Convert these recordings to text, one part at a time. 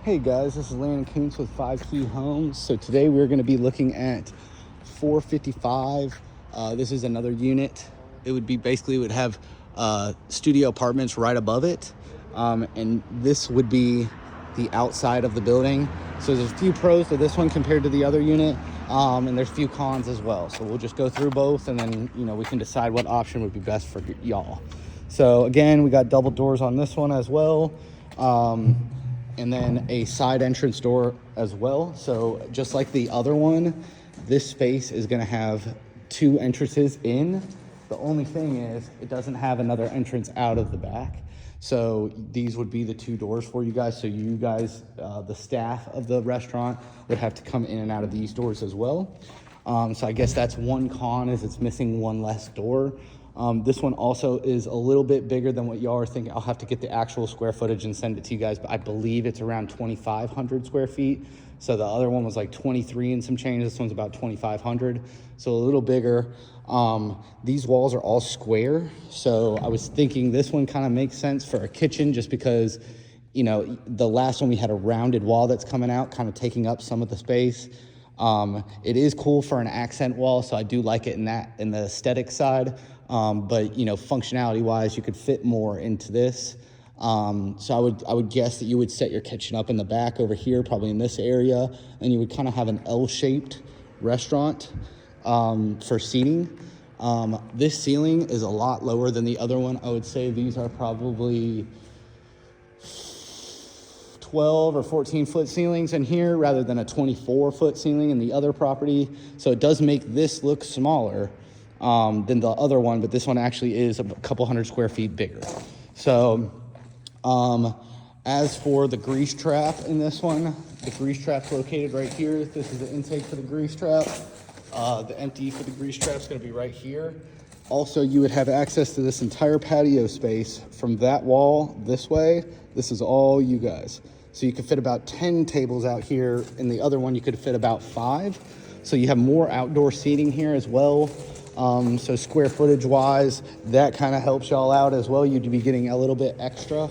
Hey guys, this is Landon Koontz with 5 Key Homes. So today we're going to be looking at 455. This is another unit. It would be basically would have studio apartments right above it, and this would be the outside of the building. So there's a few pros to this one compared to the other unit, and there's a few cons as well. So we'll just go through both, and then we can decide what option would be best for y'all. So again, we got double doors on this one as well. And then a side entrance door as well. So just like the other one, this space is gonna have 2 entrances in. The only thing is it doesn't have another entrance out of the back. So these would be the 2 doors for you guys. So you guys, the staff of the restaurant would have to come in and out of these doors as well. So I guess that's one con, is it's missing one less door. This one also is a little bit bigger than what y'all are thinking. I'll have to get the actual square footage and send it to you guys, but I believe it's around 2,500 square feet. So the other one was like 23 and some change. This one's about 2,500, so a little bigger. These walls are all square. So I was thinking this one kind of makes sense for a kitchen, just because, the last one we had a rounded wall that's coming out, kind of taking up some of the space. It is cool for an accent wall, so I do like it in the aesthetic side. But functionality wise, you could fit more into this. So I would guess that you would set your kitchen up in the back over here, probably in this area, and you would kind of have an L-shaped restaurant for seating. This ceiling is a lot lower than the other one. I would say these are probably 12 or 14 foot ceilings in here rather than a 24-foot ceiling in the other property. So it does make this look smaller than the other one, but this one actually is a couple hundred square feet bigger. So as for the grease trap in this one, the grease trap's located right here. This is the intake for the grease trap. The empty for the grease trap's gonna be right here. Also, you would have access to this entire patio space from that wall this way. This is all you guys. So you could fit about 10 tables out here. In the other one, you could fit about 5. So you have more outdoor seating here as well. So square footage wise, that kind of helps y'all out as well. You'd be getting a little bit extra.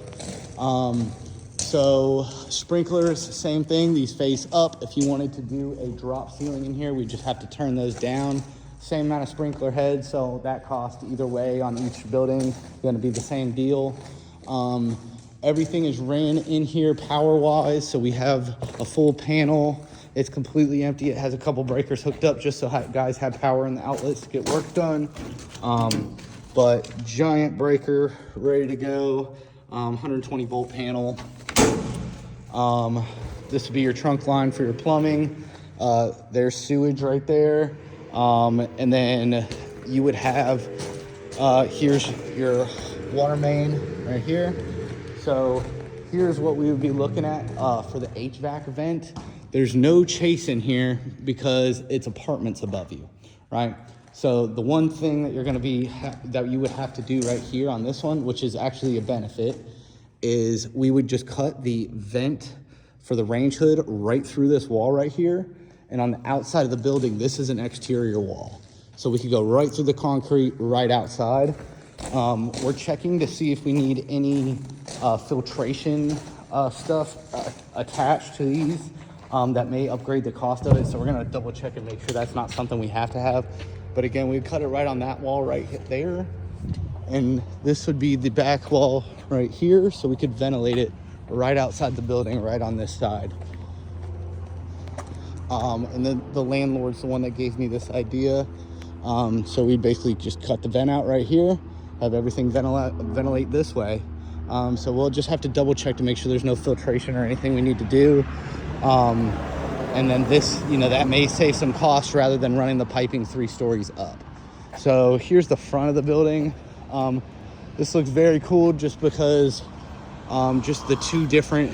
So sprinklers, same thing. These face up. If you wanted to do a drop ceiling in here, we just have to turn those down. Same amount of sprinkler heads, so that cost either way on each building going to be the same deal. Everything is ran in here power-wise, so we have a full panel. It's completely empty. It has a couple breakers hooked up just so guys have power in the outlets to get work done. But giant breaker ready to go. 120 volt panel. This would be your trunk line for your plumbing. There's sewage right there. And then you would have, here's your water main right here. So here's what we would be looking at for the HVAC vent. There's no chase in here because it's apartments above you, right? So the one thing that you're gonna be, that you would have to do right here on this one, which is actually a benefit, is we would just cut the vent for the range hood right through this wall right here. And on the outside of the building, this is an exterior wall. So we could go right through the concrete, right outside. We're checking to see if we need any filtration stuff attached to these that may upgrade the cost of it. So we're gonna double check and make sure that's not something we have to have. But again, we cut it right on that wall right there. And this would be the back wall right here. So we could ventilate it right outside the building, right on this side. And then the landlord's the one that gave me this idea. So we basically just cut the vent out right here, have everything ventilate this way. So we'll just have to double check to make sure there's no filtration or anything we need to do. And then this, that may save some cost rather than running the piping 3 stories up. So here's the front of the building. This looks very cool just because just the 2 different,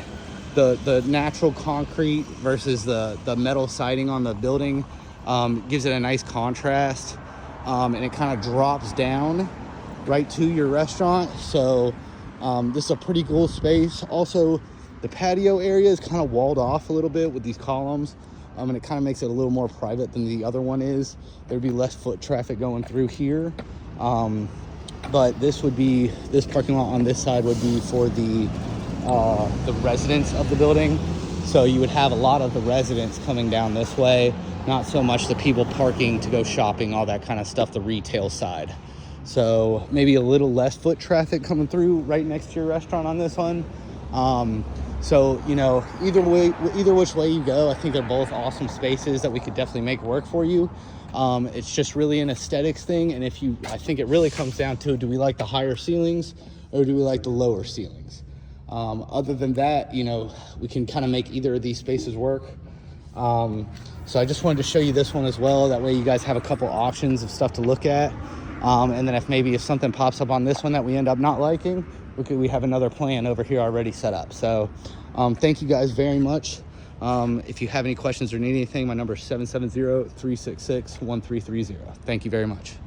the natural concrete versus the metal siding on the building gives it a nice contrast, and it kind of drops down right to your restaurant. So this is a pretty cool space. Also, the patio area is kind of walled off a little bit with these columns, and it kind of makes it a little more private than the other one is. There'd be less foot traffic going through here. But this parking lot on this side would be for the residents of the building. So you would have a lot of the residents coming down this way, not so much the people parking to go shopping, all that kind of stuff, the retail side. So maybe a little less foot traffic coming through right next to your restaurant on this one. So, you know, either which way you go, I think they're both awesome spaces that we could definitely make work for you. It's just really an aesthetics thing. And I think it really comes down to, do we like the higher ceilings or do we like the lower ceilings? Other than that, you know, we can kind of make either of these spaces work. So I just wanted to show you this one as well. That way you guys have a couple options of stuff to look at. And then if something pops up on this one that we end up not liking, we have another plan over here already set up. So thank you guys very much. If you have any questions or need anything, my number is 770-366-1330. Thank you very much.